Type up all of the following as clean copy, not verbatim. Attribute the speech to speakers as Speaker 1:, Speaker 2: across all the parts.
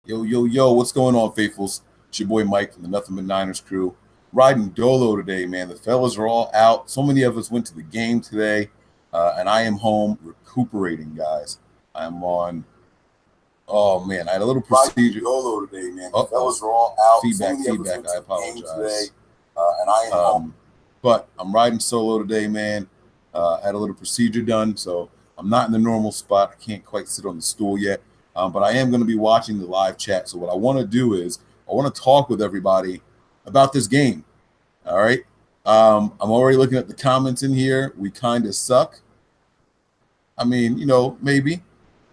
Speaker 1: Yo, yo, yo, what's going on, faithfuls? It's your boy Mike from the Nothing But Niners crew. Riding dolo today, man. The fellas are all out. So many of us went to the game today, and I am home recuperating, guys. I'm on. Oh man, I had a little procedure. Dolo today, man. The fellas are all out. Feedback. I apologize. And I am home. But I'm riding solo today, man. I had a little procedure done, so I'm not in the normal spot. I can't quite sit on the stool yet. But I am going to be watching the live chat. So what I want to do is I want to talk with everybody about this game. All right. I'm already looking at the comments in here. We kind of suck. I mean, maybe.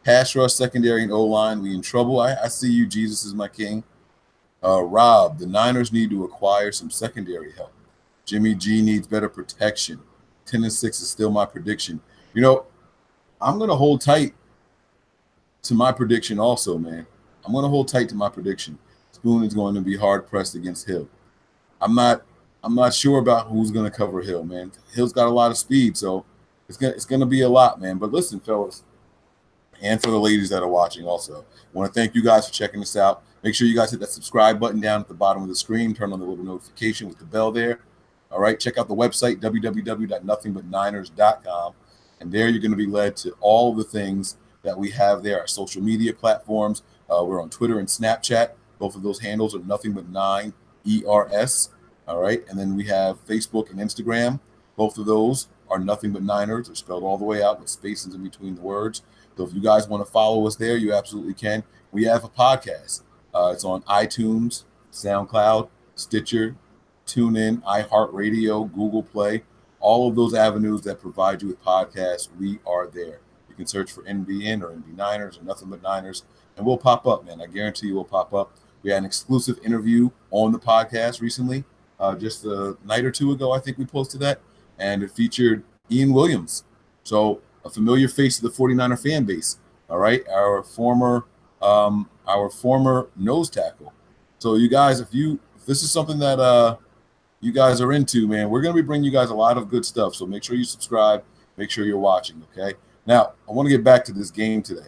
Speaker 1: Pass rush, secondary, and O-line. We in trouble. I see you. Jesus is my king. Rob, the Niners need to acquire some secondary help. Jimmy G needs better protection. 10-6 is still my prediction. I'm going to hold tight to my prediction also, man. I'm going to hold tight to my prediction. Spoon is going to be hard pressed against Hill. I'm not sure about who's going to cover Hill, man. Hill's got a lot of speed, so it's going to be a lot, man. But listen, fellas, and for the ladies that are watching also, I want to thank you guys for checking us out. Make sure you guys hit that subscribe button down at the bottom of the screen. Turn on the little notification with the bell there. All right, check out the website, www.nothingbutniners.com. And there you're going to be led to all the things that we have there, our social media platforms. We're on Twitter and Snapchat. Both of those handles are Nothing But Nine ERS. All right, and then we have Facebook and Instagram. Both of those are Nothing But Niners. They're spelled all the way out with spaces in between the words. So if you guys want to follow us there, you absolutely can. We have a podcast. It's on iTunes, SoundCloud, Stitcher, TuneIn, iHeartRadio, Google Play. All of those avenues that provide you with podcasts, we are there. You can search for NBN or NB Niners or Nothing But Niners, and we'll pop up, man. I guarantee you we'll pop up. We had an exclusive interview on the podcast recently, just a night or two ago, I think we posted that, and it featured Ian Williams. So a familiar face of the 49er fan base, all right? Our former nose tackle. So you guys, if this is something that you guys are into, man, we're going to be bringing you guys a lot of good stuff. So make sure you subscribe. Make sure you're watching, okay? Now, I want to get back to this game today.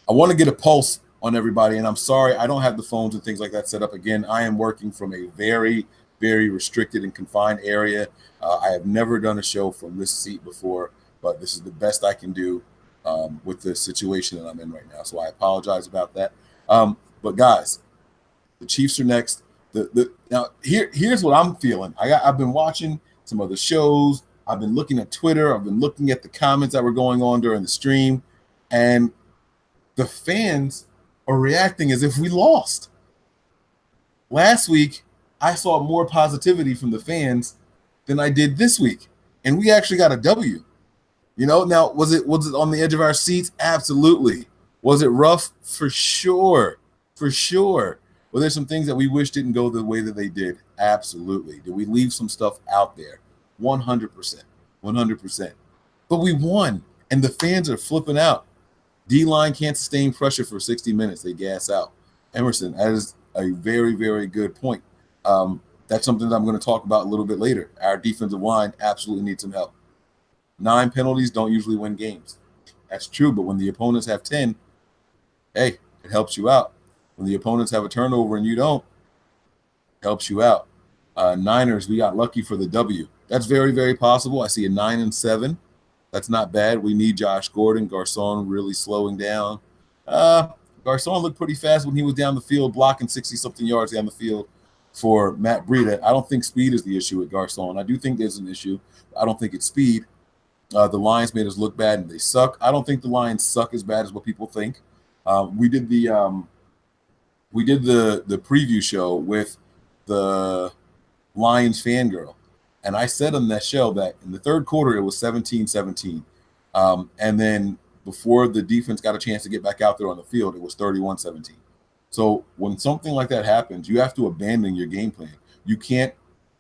Speaker 1: I want to get a pulse on everybody, and I'm sorry I don't have the phones and things like that set up. Again, I am working from a very, very restricted and confined area. I have never done a show from this seat before, but this is the best I can do with the situation that I'm in right now. So I apologize about that. But guys, the Chiefs are next. Now here's what I'm feeling. I've been watching some other shows. I've been looking at Twitter. I've been looking at the comments that were going on during the stream, and the fans are reacting as if we lost. Last week, I saw more positivity from the fans than I did this week, and we actually got a W. Now was it on the edge of our seats? Absolutely. Was it rough? For sure. Well, there's some things that we wish didn't go the way that they did. Absolutely. Did we leave some stuff out there? 100%. 100%. But we won, and the fans are flipping out. D-line can't sustain pressure for 60 minutes. They gas out. Emerson, that is a very, very good point. That's something that I'm going to talk about a little bit later. Our defensive line absolutely needs some help. 9 penalties don't usually win games. That's true, but when the opponents have 10, hey, it helps you out. When the opponents have a turnover and you don't, it helps you out. Niners, we got lucky for the W. That's very, very possible. I see a 9-7. That's not bad. We need Josh Gordon. Garcon really slowing down. Garcon looked pretty fast when he was down the field, blocking 60-something yards down the field for Matt Breida. I don't think speed is the issue with Garcon. I do think there's an issue. I don't think it's speed. The Lions made us look bad, and they suck. I don't think the Lions suck as bad as what people think. We did the preview show with the Lions fangirl, and I said on that show that in the third quarter it was 17-17, and then before the defense got a chance to get back out there on the field, it was 31-17. So when something like that happens, you have to abandon your game plan. You can't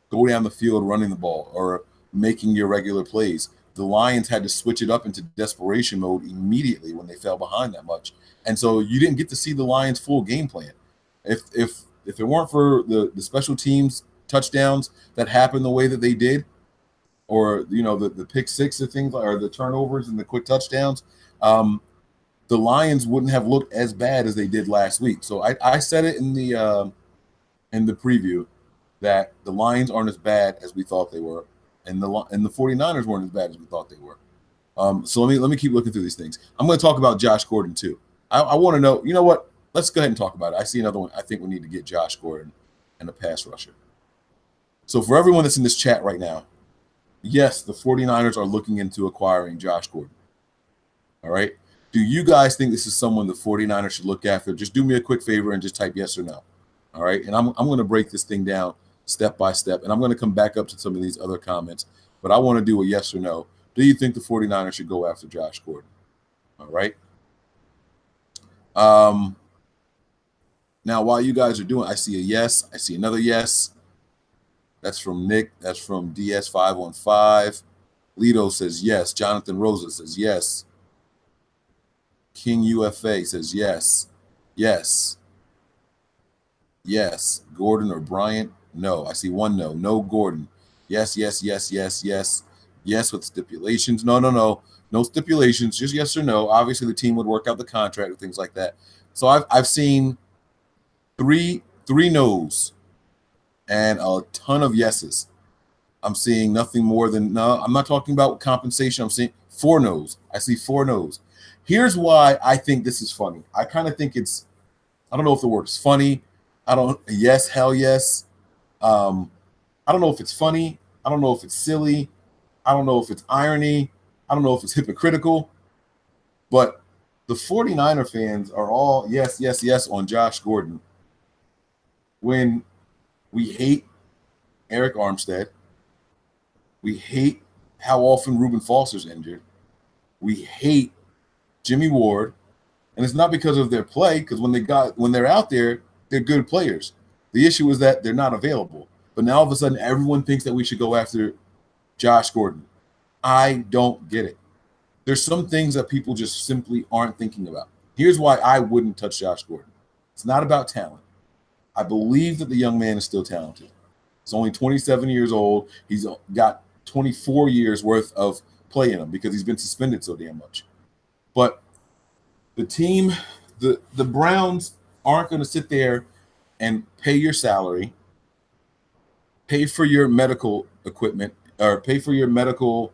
Speaker 1: go down the field running the ball or making your regular plays. The Lions had to switch it up into desperation mode immediately when they fell behind that much. And so you didn't get to see the Lions' full game plan. If it weren't for the special teams touchdowns that happened the way that they did, or the pick six or things, or the turnovers and the quick touchdowns, the Lions wouldn't have looked as bad as they did last week. So I said it in the preview that the Lions aren't as bad as we thought they were, and the 49ers weren't as bad as we thought they were. So let me keep looking through these things. I'm going to talk about Josh Gordon too. I want to know, you know what? Let's go ahead and talk about it. I see another one. I think we need to get Josh Gordon and a pass rusher. So for everyone that's in this chat right now, yes, the 49ers are looking into acquiring Josh Gordon. All right. Do you guys think this is someone the 49ers should look after? Just do me a quick favor and just type yes or no. All right. And I'm going to break this thing down step by step. And I'm going to come back up to some of these other comments. But I want to do a yes or no. Do you think the 49ers should go after Josh Gordon? All right. Now, while you guys are doing, I see a yes. I see another yes. That's from Nick. That's from DS515. Lido says yes. Jonathan Rosa says yes. King UFA says yes. Yes. Yes. Gordon or Bryant? No. I see one no. No Gordon. Yes, yes, yes, yes, yes. Yes with stipulations. No, no, no. No stipulations. Just yes or no. Obviously, the team would work out the contract and things like that. So I've seen three no's and a ton of yeses. I'm seeing nothing more than no. I'm not talking about compensation. I'm seeing 4 no's. I see 4 no's. Here's why I think this is funny. I kind of think it's, I don't know if the word is funny. Yes, hell yes. I don't know if it's funny. I don't know if it's silly. I don't know if it's irony. I don't know if it's hypocritical. But the 49er fans are all yes, yes, yes on Josh Gordon. When we hate Eric Armstead, we hate how often Reuben Foster's injured. We hate Jimmy Ward, and it's not because of their play. Because when they're out there, they're good players. The issue is that they're not available. But now all of a sudden, everyone thinks that we should go after Josh Gordon. I don't get it. There's some things that people just simply aren't thinking about. Here's why I wouldn't touch Josh Gordon. It's not about talent. I believe that the young man is still talented. He's only 27 years old. He's got 24 years worth of play in him because he's been suspended so damn much. But the team, the Browns aren't going to sit there and pay your salary, pay for your medical equipment, or pay for your medical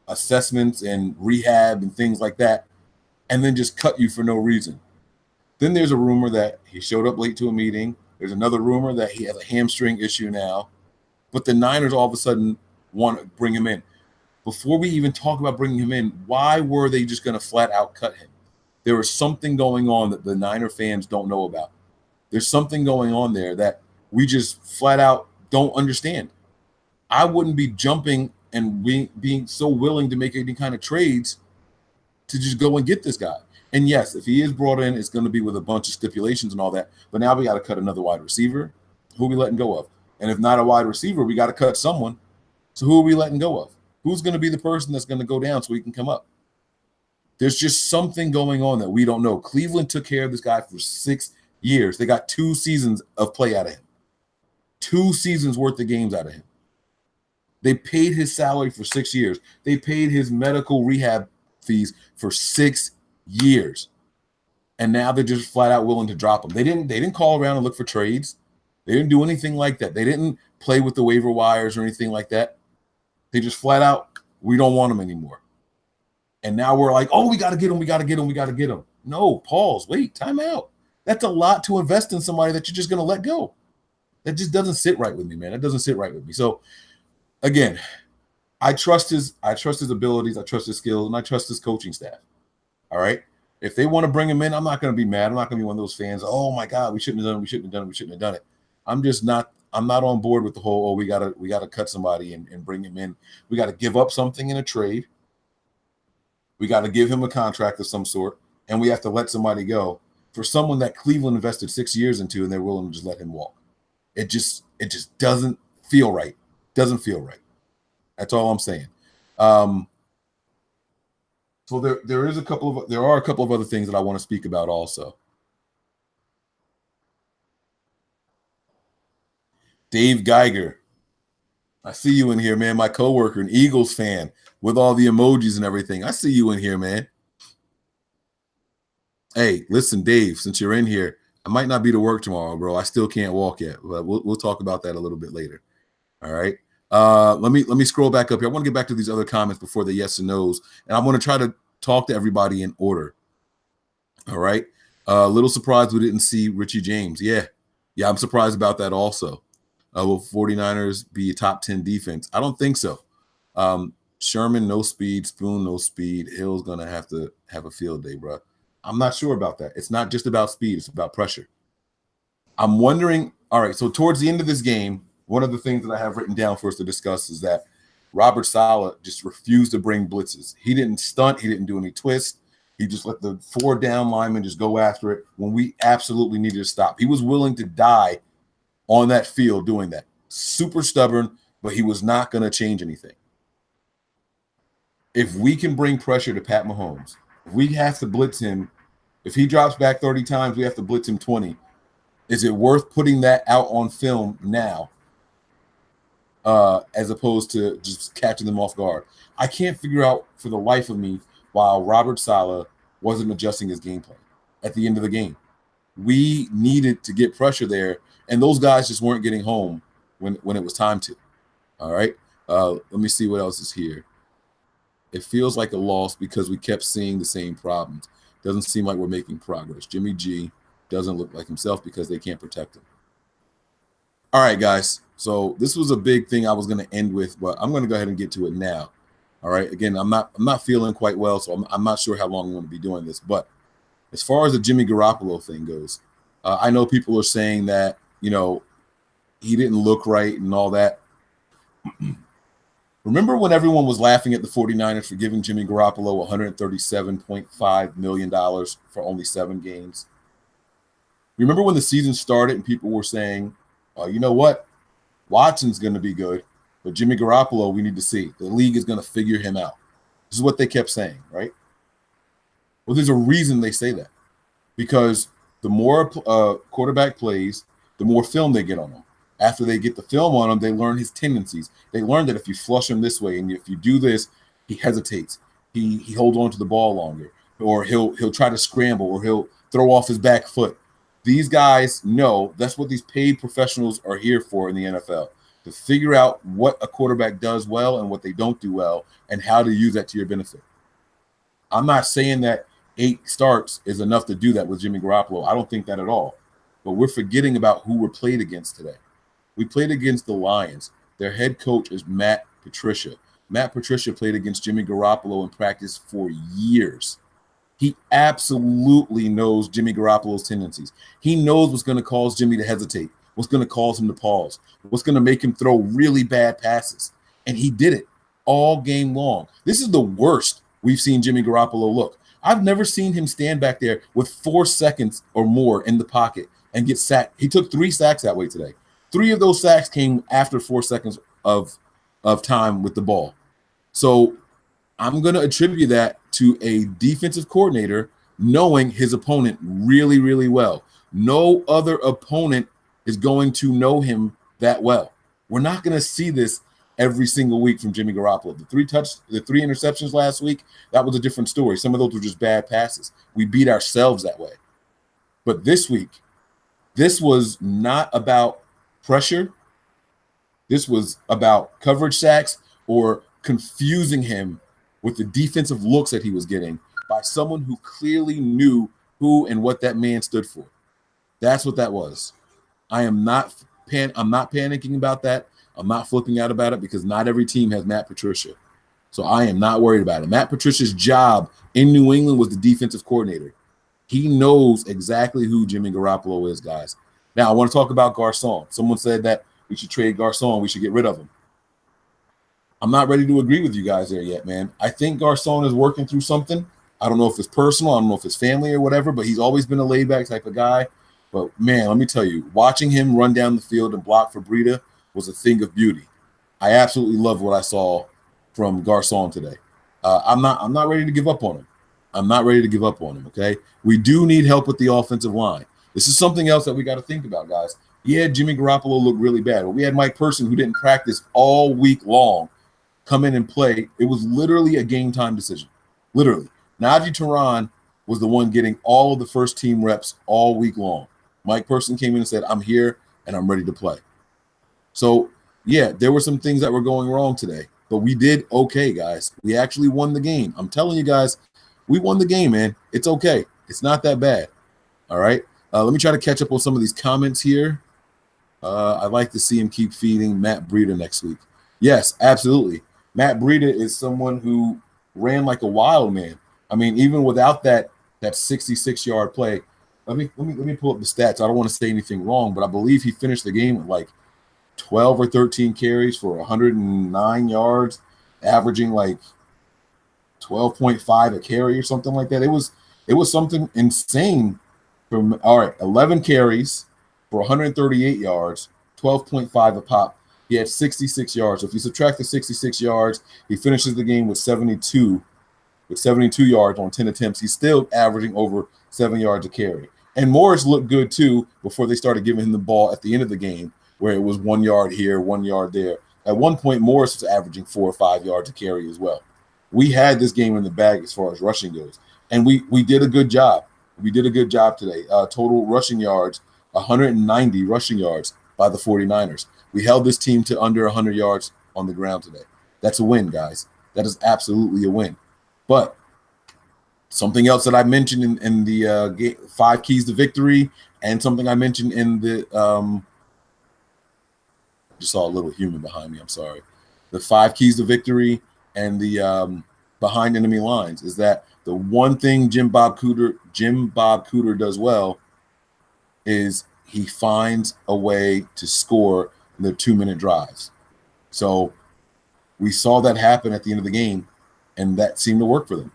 Speaker 1: assessments and rehab and things like that, and then just cut you for no reason. Then there's a rumor that he showed up late to a meeting. There's another rumor that he has a hamstring issue now. But the Niners all of a sudden want to bring him in. Before we even talk about bringing him in, why were they just going to flat out cut him? There was something going on that the Niner fans don't know about. There's something going on there that we just flat out don't understand. I wouldn't be jumping and being so willing to make any kind of trades to just go and get this guy. And yes, if he is brought in, it's going to be with a bunch of stipulations and all that. But now we got to cut another wide receiver. Who are we letting go of? And if not a wide receiver, we got to cut someone. So who are we letting go of? Who's going to be the person that's going to go down so he can come up? There's just something going on that we don't know. Cleveland took care of this guy for 6 years. They got 2 seasons of play out of him. 2 seasons worth of games out of him. They paid his salary for 6 years. They paid his medical rehab fees for 6 years. And now they're just flat out willing to drop him. They didn't call around and look for trades. They didn't do anything like that. They didn't play with the waiver wires or anything like that. They just flat out, we don't want him anymore. And now we're like, oh, we got to get him. We got to get him. We got to get him. No, pause. Wait, time out. That's a lot to invest in somebody that you're just going to let go. That just doesn't sit right with me, man. That doesn't sit right with me. So, again, I trust his abilities. I trust his skills, and I trust his coaching staff. All right? If they want to bring him in, I'm not going to be mad. I'm not going to be one of those fans, oh, my God, we shouldn't have done it. We shouldn't have done it. We shouldn't have done it. I'm not on board with the whole, we gotta cut somebody and bring him in. We got to give up something in a trade. We got to give him a contract of some sort, and we have to let somebody go for someone that Cleveland invested 6 years into, and they're willing to just let him walk. It just doesn't feel right. Doesn't feel right. That's all I'm saying. So there are a couple of other things that I want to speak about also. Dave Geiger, I see you in here, man. My coworker, an Eagles fan with all the emojis and everything. I see you in here, man. Hey, listen, Dave, since you're in here, I might not be to work tomorrow, bro. I still can't walk yet, but we'll talk about that a little bit later. All right. Let me scroll back up here. I want to get back to these other comments before the yes and no's, and I'm going to try to talk to everybody in order. All right. A little surprised we didn't see Richie James. Yeah. Yeah, I'm surprised about that also. Will 49ers be a top 10 defense? I don't think so. Sherman, no speed. Spoon, no speed. Hill's going to have a field day, bro. I'm not sure about that. It's not just about speed. It's about pressure. I'm wondering, all right, so towards the end of this game, one of the things that I have written down for us to discuss is that Robert Saleh just refused to bring blitzes. He didn't stunt. He didn't do any twists. He just let the 4 down linemen just go after it when we absolutely needed to stop. He was willing to die on that field doing that. Super stubborn, but he was not going to change anything. If we can bring pressure to Pat Mahomes, if we have to blitz him, if he drops back 30 times, we have to blitz him 20. Is it worth putting that out on film now as opposed to just catching them off guard? I can't figure out for the life of me why Robert Saleh wasn't adjusting his game plan at the end of the game. We needed to get pressure there, and those guys just weren't getting home when it was time to. All right. Let me see what else is here. It feels like a loss because we kept seeing the same problems. Doesn't seem like we're making progress. Jimmy G doesn't look like himself because they can't protect him. All right, guys. So this was a big thing I was going to end with, but I'm going to go ahead and get to it now. All right. Again, I'm not feeling quite well, so I'm not sure how long I'm going to be doing this. But as far as the Jimmy Garoppolo thing goes, I know people are saying that, you know, he didn't look right and all that. Remember when everyone was laughing at the 49ers for giving Jimmy Garoppolo $137.5 million for only 7 games? Remember when the season started and people were saying, you know what? Watson's going to be good, but Jimmy Garoppolo, we need to see. The league is going to figure him out. This is what they kept saying, right? Well, there's a reason they say that. Because the more quarterback plays, the more film they get on him. After they get the film on him, they learn his tendencies. They learn that if you flush him this way and if you do this, he hesitates. He holds on to the ball longer, or he'll try to scramble, or he'll throw off his back foot. These guys know that's what these paid professionals are here for in the NFL, to figure out what a quarterback does well and what they don't do well and how to use that to your benefit. I'm not saying that 8 starts is enough to do that with Jimmy Garoppolo. I don't think that at all. But we're forgetting about who we're played against today. We played against the Lions. Their head coach is Matt Patricia. Matt Patricia played against Jimmy Garoppolo in practice for years. He absolutely knows Jimmy Garoppolo's tendencies. He knows what's going to cause Jimmy to hesitate, what's going to cause him to pause, what's going to make him throw really bad passes. And he did it all game long. This is the worst we've seen Jimmy Garoppolo look. I've never seen him stand back there with 4 seconds or more in the pocket and get sacked. He took 3 sacks that way today. 3 of those sacks came after 4 seconds of time with the ball. So I'm going to attribute that to a defensive coordinator knowing his opponent really, really well. No other opponent is going to know him that well. We're not going to see this every single week from Jimmy Garoppolo. The 3 interceptions last week, that was a different story. Some of those were just bad passes. We beat ourselves that way. But this week, this was not about pressure. This was about coverage sacks or confusing him with the defensive looks that he was getting by someone who clearly knew who and what that man stood for. That's what that was. I'm not panicking about that. I'm not flipping out about it because not every team has Matt Patricia. So I am not worried about it. Matt Patricia's job in New England was the defensive coordinator. He knows exactly who Jimmy Garoppolo is, guys. Now, I want to talk about Garcon. Someone said that we should trade Garcon. We should get rid of him. I'm not ready to agree with you guys there yet, man. I think Garcon is working through something. I don't know if it's personal. I don't know if it's family or whatever, but he's always been a laid-back type of guy. But, man, let me tell you, watching him run down the field and block for Breida was a thing of beauty. I absolutely love what I saw from Garcon today. I'm not ready to give up on him. I'm not ready to give up on him, okay? We do need help with the offensive line. This is something else that we got to think about, guys. Yeah, Jimmy Garoppolo looked really bad, but we had Mike Person who didn't practice all week long come in and play. It was literally a game time decision. Literally. Najee Tehran was the one getting all of the first team reps all week long. Mike Person came in and said, I'm here and I'm ready to play. So, yeah, there were some things that were going wrong today, but we did okay, guys. We actually won the game. I'm telling you guys, we won the game, man. It's okay. It's not that bad. All right. Let me try to catch up on some of these comments here. I'd like to see him keep feeding Matt Breida next week. Yes, absolutely. Matt Breida is someone who ran like a wild man. I mean, even without that 66-yard play, let me pull up the stats. I don't want to say anything wrong, but I believe he finished the game with like 12 or 13 carries for 109 yards, averaging like 12.5 a carry or something like that. It was something insane. From all right, 11 carries for 138 yards, 12.5 a pop. He had 66 yards. So if you subtract the 66 yards, he finishes the game with 72 yards on 10 attempts. He's still averaging over 7 yards a carry. And Morris looked good too before they started giving him the ball at the end of the game, where it was 1 yard here, 1 yard there. At one point, Morris was averaging 4 or 5 yards a carry as well. We had this game in the bag as far as rushing goes, and we did a good job. We did a good job today. Total rushing yards, 190 rushing yards by the 49ers. We held this team to under 100 yards on the ground today. That's a win, guys. That is absolutely a win. But something else that I mentioned in the 5 keys to victory, and something I mentioned in the just saw a little human behind me. I'm sorry. The 5 keys to victory and the behind enemy lines is that the one thing Jim Bob Cooter does well is he finds a way to score in the 2-minute drives. So we saw that happen at the end of the game, and that seemed to work for them.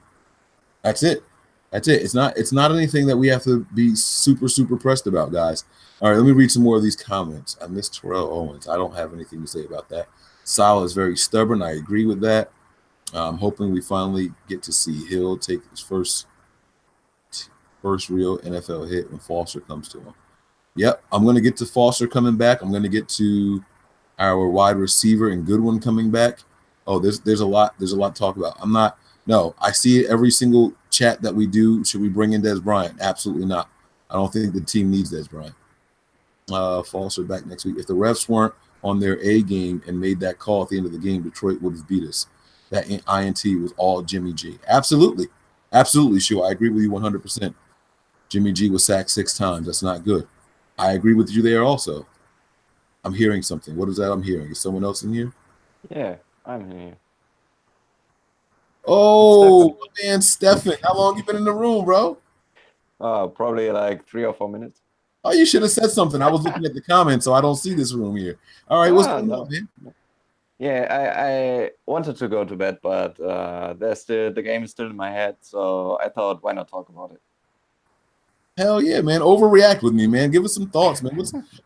Speaker 1: That's it. That's it. It's not anything that we have to be super pressed about, guys. All right, let me read some more of these comments. I miss Terrell Owens. I don't have anything to say about that. Sal is very stubborn. I agree with that. I'm hoping we finally get to see Hill take his first real NFL hit when Foster comes to him. Yep, I'm going to get to Foster coming back. I'm going to get to our wide receiver and Goodwin coming back. Oh, there's a lot to talk about. No, I see it every single chat that we do. Should we bring in Des Bryant? Absolutely not. I don't think the team needs Des Bryant. Foster back next week. If the refs weren't on their A game and made that call at the end of the game, Detroit would have beat us. That INT was all Jimmy G. Absolutely, sure. I agree with you 100%. Jimmy G was sacked 6 times. That's not good. I agree with you there also. I'm hearing something. What is that I'm hearing? Is someone else in here?
Speaker 2: Yeah, I'm here.
Speaker 1: Oh, man, Stefan. How long you been in the room, bro?
Speaker 2: Probably like 3 or 4 minutes.
Speaker 1: Oh, you should have said something. I was looking at the comments, so I don't see this room here. All right, what's going on,
Speaker 2: No.
Speaker 1: man?
Speaker 2: Yeah, I wanted to go to bed, but the game is still in my head, so I thought, why not talk about it?
Speaker 1: Hell yeah, man. Overreact with me, man. Give us some thoughts, man.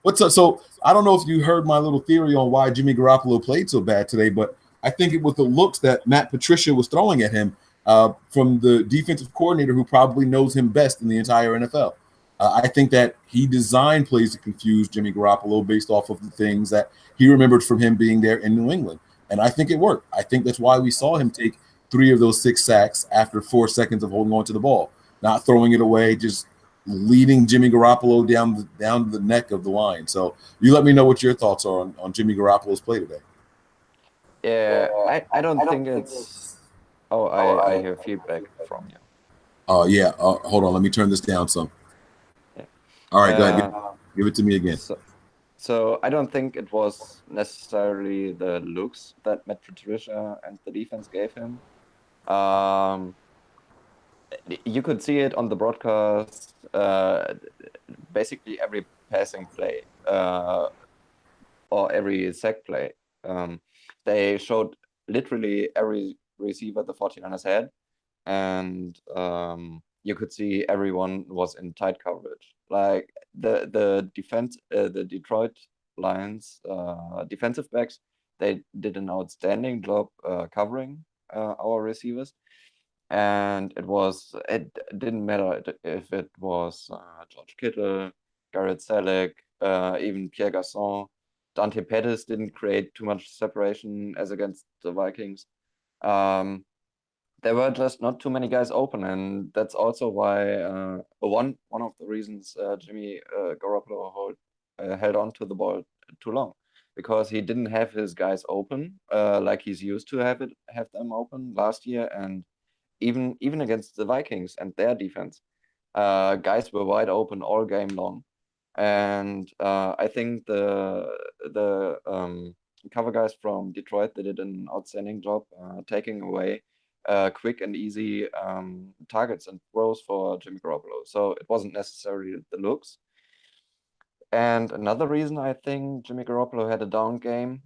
Speaker 1: What's up? So I don't know if you heard my little theory on why Jimmy Garoppolo played so bad today, but I think it was the looks that Matt Patricia was throwing at him from the defensive coordinator who probably knows him best in the entire NFL. I think that he designed plays to confuse Jimmy Garoppolo based off of the things that he remembered from him being there in New England. And I think it worked. I think that's why we saw him take 3 of those 6 sacks after 4 seconds of holding on to the ball, not throwing it away, just leading Jimmy Garoppolo down the neck of the line. So you let me know what your thoughts are on Jimmy Garoppolo's play today.
Speaker 2: Yeah, I don't think it's. Oh, I hear feedback from you.
Speaker 1: Oh yeah. Hold on. Let me turn this down some.
Speaker 2: Yeah.
Speaker 1: All right, go ahead.
Speaker 2: Uh,
Speaker 1: Give it to me again.
Speaker 2: so I don't think it was necessarily the looks that Matt Patricia and the defense gave him. Um, you could see it on the broadcast. Basically every passing play or every sack play, they showed literally every receiver the 49ers had, and you could see everyone was in tight coverage. Like the defense, the Detroit Lions defensive backs, they did an outstanding job covering our receivers, and it didn't matter if it was George Kittle, Garrett Selleck, even Pierre Garçon. Dante Pettis didn't create too much separation as against the Vikings. Um, there were just not too many guys open, and that's also why one of the reasons Jimmy Garoppolo held on to the ball too long, because he didn't have his guys open like he's used to have them open last year, and even against the Vikings and their defense, guys were wide open all game long, and I think the cover guys from Detroit, they did an outstanding job taking away quick and easy targets and throws for Jimmy Garoppolo. So it wasn't necessarily the looks. And another reason I think Jimmy Garoppolo had a down game,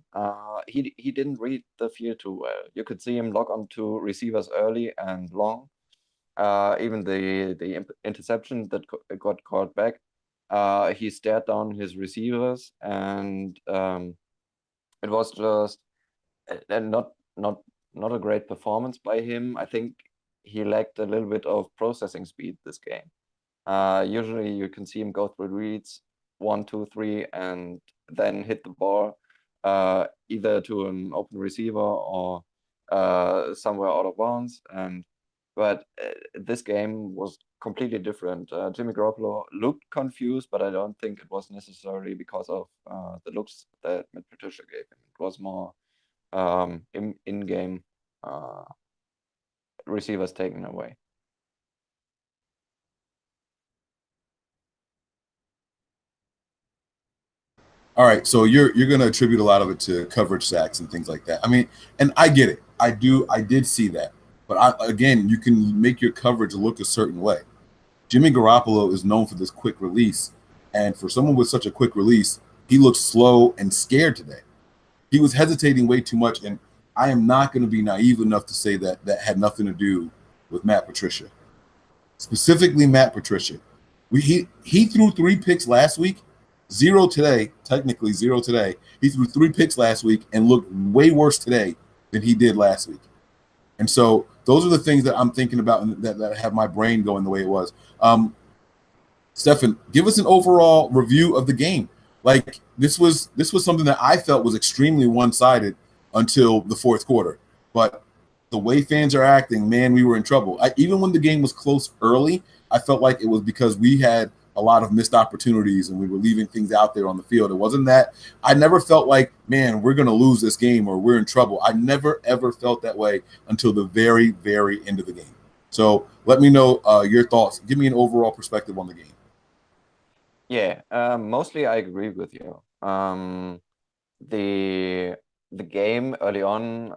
Speaker 2: he didn't read the field too well. You could see him lock onto receivers early and long. Even the interception that got called back, he stared down his receivers, and it was just not a great performance by him. I think he lacked a little bit of processing speed this game. Usually you can see him go through reads 1, 2, 3, and then hit the ball either to an open receiver or somewhere out of bounds. But this game was completely different. Jimmy Garoppolo looked confused, but I don't think it was necessarily because of the looks that Matt Patricia gave him. It was more in-game receivers taken away.
Speaker 1: All right, so you're going to attribute a lot of it to coverage sacks and things like that. I mean, and I get it. I did see that. But again, you can make your coverage look a certain way. Jimmy Garoppolo is known for this quick release, and for someone with such a quick release, he looked slow and scared today. He was hesitating way too much, and I am not going to be naive enough to say that that had nothing to do with Matt Patricia, specifically Matt Patricia. He threw 3 picks last week, zero today, technically zero today. He threw 3 picks last week and looked way worse today than he did last week. And so those are the things that I'm thinking about and that have my brain going the way it was. Stefan, give us an overall review of the game. Like this was something that I felt was extremely one-sided until the fourth quarter. But the way fans are acting, man, we were in trouble. Even when the game was close early, I felt like it was because we had a lot of missed opportunities and we were leaving things out there on the field. It wasn't that I never felt like, man, we're going to lose this game or we're in trouble. I never, ever felt that way until the very, very end of the game. So let me know your thoughts. Give me an overall perspective on the game.
Speaker 2: Yeah, mostly I agree with you. The the game early on,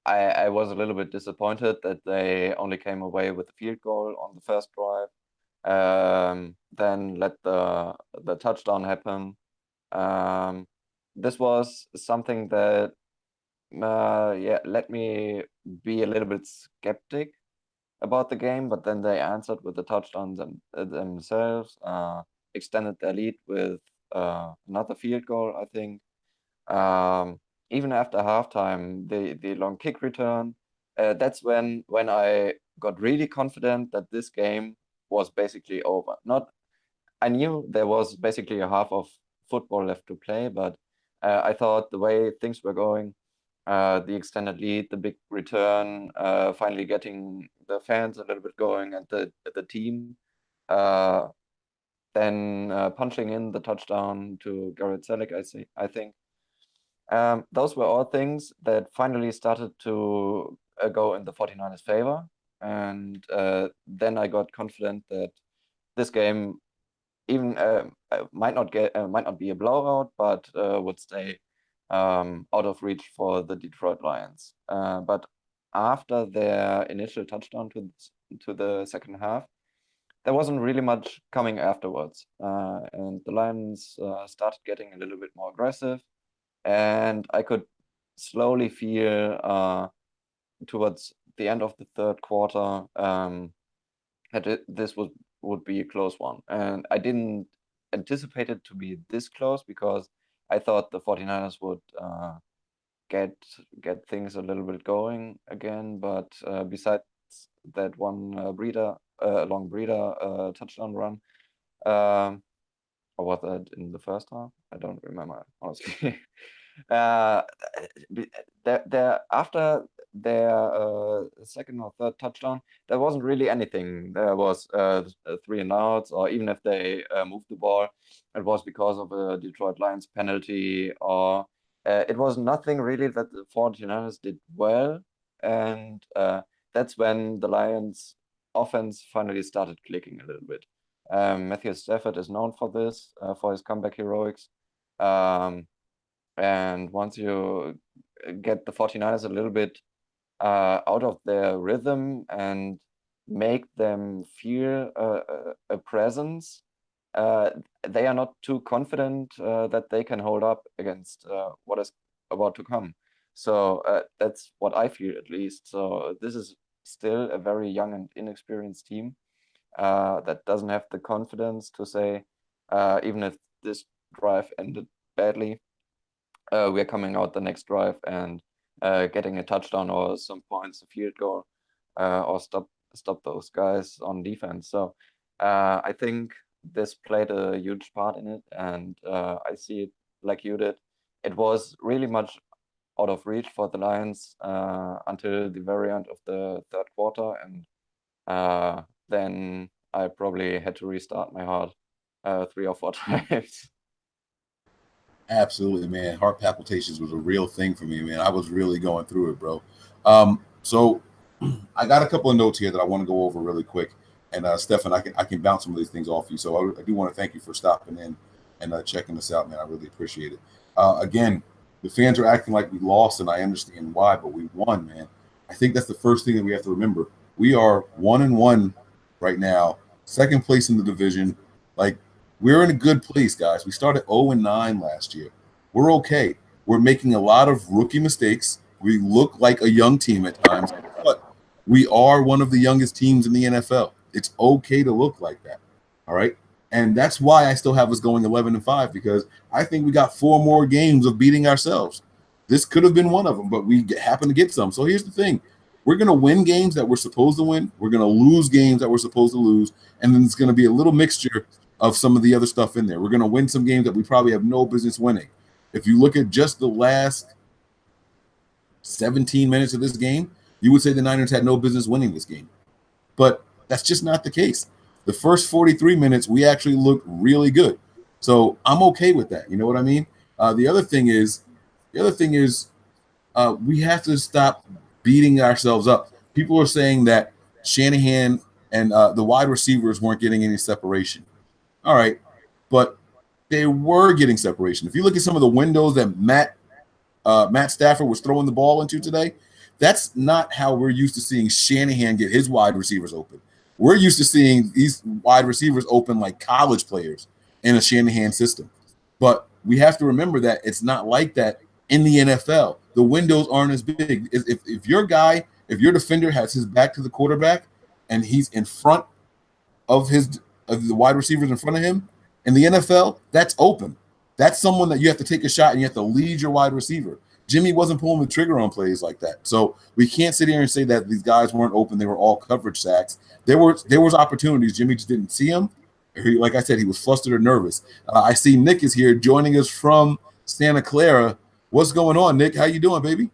Speaker 2: I was a little bit disappointed that they only came away with a field goal on the first drive. Then let the touchdown happen. This was something that yeah, let me be a little bit skeptic about the game, but then they answered with the touchdowns themselves, extended their lead with another field goal, I think. Even after halftime, the long kick return, that's when I got really confident that this game was basically over. Not, I knew there was basically a half of football left to play, but I thought the way things were going, the extended lead, the big return, finally getting the fans a little bit going and the team, uh, then punching in the touchdown to Garrett Selleck, I think. Those were all things that finally started to go in the 49ers' favor. And then I got confident that this game even might not be a blowout, but would stay out of reach for the Detroit Lions. But after their initial touchdown to the second half, there wasn't really much coming afterwards, and the Lions started getting a little bit more aggressive, and I could slowly feel towards the end of the third quarter this would be a close one. And I didn't anticipate it to be this close because I thought the 49ers would get things a little bit going again. But besides that one long breeder touchdown run, or was that in the first half? I don't remember, honestly. uh, there after their second or third touchdown, there wasn't really anything. There was 3 and outs, or even if they moved the ball, it was because of a Detroit Lions penalty, or it was nothing really that the 49ers did well. And that's when the Lions offense finally started clicking a little bit. Matthew Stafford is known for this, for his comeback heroics. And once you get the 49ers a little bit out of their rhythm and make them feel a presence, they are not too confident that they can hold up against what is about to come. So that's what I feel, at least. So this is still a very young and inexperienced team that doesn't have the confidence to say, even if this drive ended badly, we're coming out the next drive and getting a touchdown or some points, a field goal, or stop those guys on defense. So I think this played a huge part in it, and I see it like you did. It was really much out of reach for the Lions until the very end of the third quarter, and then I probably had to restart my heart 3 or 4 times.
Speaker 1: Absolutely, man. Heart palpitations was a real thing for me, man. I was really going through it, bro. So I got a couple of notes here that I want to go over really quick. And Stefan, I can bounce some of these things off you. So I do want to thank you for stopping in and checking us out, man. I really appreciate it. Again, the fans are acting like we lost, and I understand why, but we won, man. I think that's the first thing that we have to remember. We are 1-1 right now, second place in the division. Like, we're in a good place, guys. We started 0-9 last year. We're okay. We're making a lot of rookie mistakes. We look like a young team at times, but we are one of the youngest teams in the NFL. It's okay to look like that. All right. And that's why I still have us going 11-5, because I think we got 4 more games of beating ourselves. This could have been one of them, but we happen to get some. So here's the thing: we're going to win games that we're supposed to win. We're going to lose games that we're supposed to lose. And then it's going to be a little mixture of some of the other stuff in there. We're going to win some games that we probably have no business winning. If you look at just the last 17 minutes of this game, you would say the Niners had no business winning this game. But that's just not the case. The first 43 minutes, we actually looked really good. So I'm okay with that. You know what I mean? The other thing is, we have to stop beating ourselves up. People are saying that Shanahan and the wide receivers weren't getting any separation. All right, but they were getting separation. If you look at some of the windows that Matt Stafford was throwing the ball into today, that's not how we're used to seeing Shanahan get his wide receivers open. We're used to seeing these wide receivers open like college players in a Shanahan system. But we have to remember that it's not like that in the NFL. The windows aren't as big. If your guy, if your defender has his back to the quarterback and he's in front of the wide receivers in front of him in the NFL, that's open. That's someone that you have to take a shot and you have to lead your wide receiver. Jimmy wasn't pulling the trigger on plays like that. So we can't sit here and say that these guys weren't open. They were all coverage sacks. There was opportunities. Jimmy just didn't see them. Like I said, he was flustered or nervous. I see Nick is here joining us from Santa Clara. What's going on, Nick? How you doing, baby?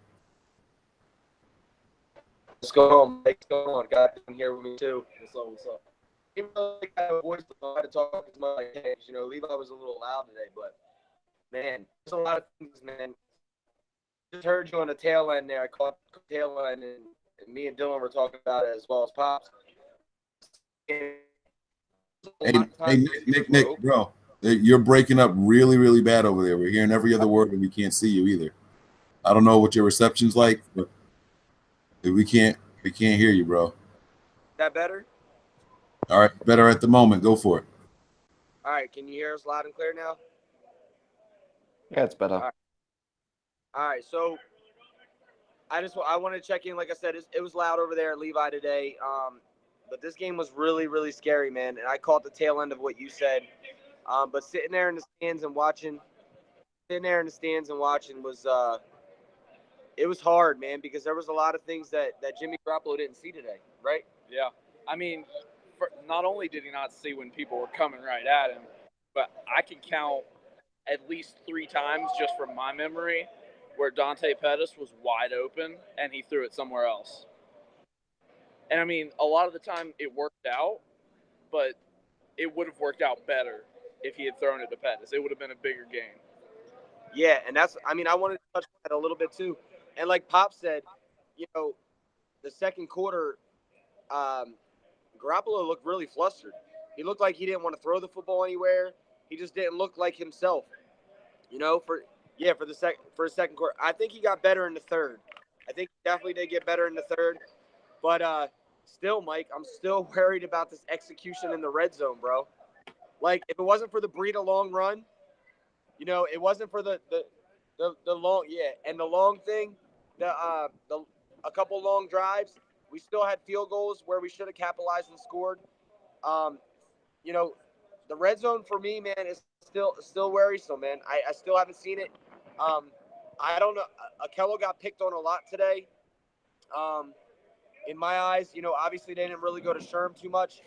Speaker 3: What's going on, Mike? What's going on? Got in here with me too. What's up? What's up? Even though I have a voice, I had to talk as much as I can. Levi was a little loud today, but man, there's a lot of things, man. Just heard you on the tail end there. I caught the tail end, and me and Dylan were talking about it as well as Pops.
Speaker 1: Hey, Nick, bro, you're breaking up really, really bad over there. We're hearing every other word, and we can't see you either. I don't know what your reception's like, but we can't hear you, bro.
Speaker 3: That better?
Speaker 1: All right, better at the moment. Go for it.
Speaker 3: All right, can you hear us loud and clear now?
Speaker 2: Yeah, it's better.
Speaker 3: All right, so I want to check in. Like I said, it was loud over there at Levi today. But this game was really, really scary, man. And I caught the tail end of what you said. But sitting there in the stands and watching was it was hard, man, because there was a lot of things that Jimmy Garoppolo didn't see today, right?
Speaker 4: Yeah. I mean, not only did he not see when people were coming right at him, but I can count at least 3 times just from my memory where Dante Pettis was wide open and he threw it somewhere else. And I mean, a lot of the time it worked out, but it would have worked out better if he had thrown it to Pettis. It would have been a bigger game.
Speaker 3: Yeah, and that's, I mean, I wanted to touch on that a little bit too. And like Pop said, you know, the second quarter, Garoppolo looked really flustered. He looked like he didn't want to throw the football anywhere. He just didn't look like himself. You know, for the second quarter. I think he got better in the third. I think he definitely did get better in the third. But still, Mike, I'm still worried about this execution in the red zone, bro. Like, if it wasn't for the Breida long run, you know, it wasn't for the long, and the long thing, a couple long drives, we still had field goals where we should have capitalized and scored. You know, the red zone for me, man, is still worrisome, man. I still haven't seen it. I don't know. Akello got picked on a lot today. In my eyes, you know, obviously they didn't really go to Sherm too much.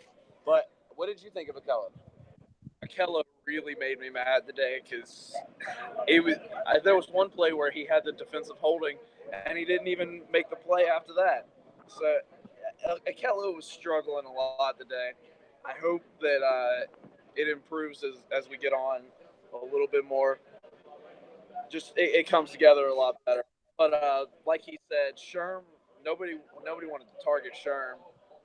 Speaker 3: But what did you think of Akello?
Speaker 4: Akello really made me mad today because there was one play where he had the defensive holding and he didn't even make the play after that. So Akello was struggling a lot today. I hope that it improves as we get on a little bit more. Just it comes together a lot better. But like he said, Sherm, nobody wanted to target Sherm.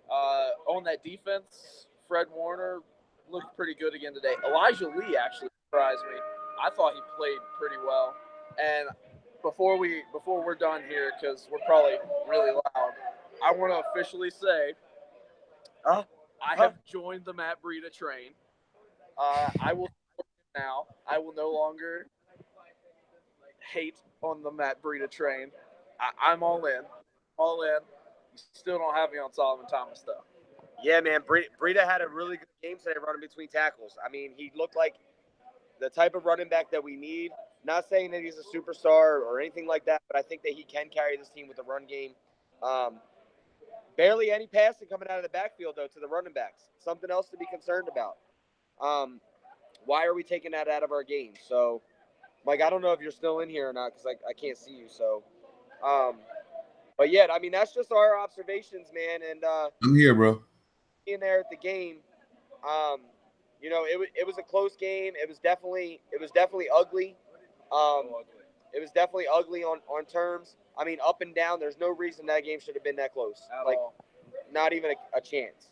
Speaker 4: On that defense, Fred Warner looked pretty good again today. Elijah Lee actually surprised me. I thought he played pretty well. And before we're done here, because we're probably really loud, I want to officially say I have joined the Matt Breida train. I will now. I will no longer hate on the Matt Breida train. I'm all in. All in. You still don't have me on Solomon Thomas, though.
Speaker 3: Yeah, man. Breida had a really good game today running between tackles. I mean, he looked like the type of running back that we need. Not saying that he's a superstar or anything like that, but I think that he can carry this team with the run game. Barely any passing coming out of the backfield, though, to the running backs. Something else to be concerned about. Why are we taking that out of our game? So, Mike, I don't know if you're still in here or not because I can't see you. So, but yeah, I mean, that's just our observations, man. And
Speaker 1: I'm here, bro.
Speaker 3: In there at the game, you know, it was a close game. It was definitely ugly. It was definitely ugly on terms. I mean, up and down. There's no reason that game should have been that close. Not even a chance.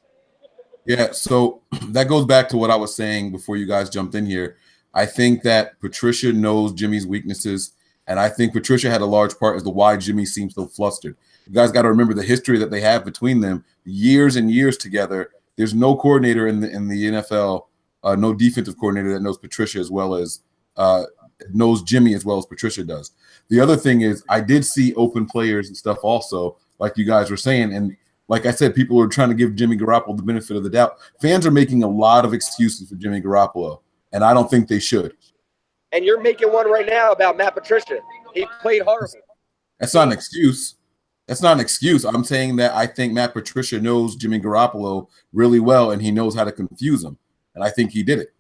Speaker 1: Yeah, so that goes back to what I was saying before you guys jumped in here. I think that Patricia knows Jimmy's weaknesses, and I think Patricia had a large part as to why Jimmy seems so flustered. You guys got to remember the history that they have between them, years and years together. There's no coordinator in the NFL, no defensive coordinator that knows Patricia as well as knows Jimmy as well as Patricia does. The other thing is I did see open players and stuff also, like you guys were saying, and like I said, people are trying to give Jimmy Garoppolo the benefit of the doubt. Fans are making a lot of excuses for Jimmy Garoppolo, and I don't think they should.
Speaker 3: And you're making one right now about Matt Patricia. He played horrible.
Speaker 1: That's not an excuse. That's not an excuse. I'm saying that I think Matt Patricia knows Jimmy Garoppolo really well, and he knows how to confuse him, and I think he did it.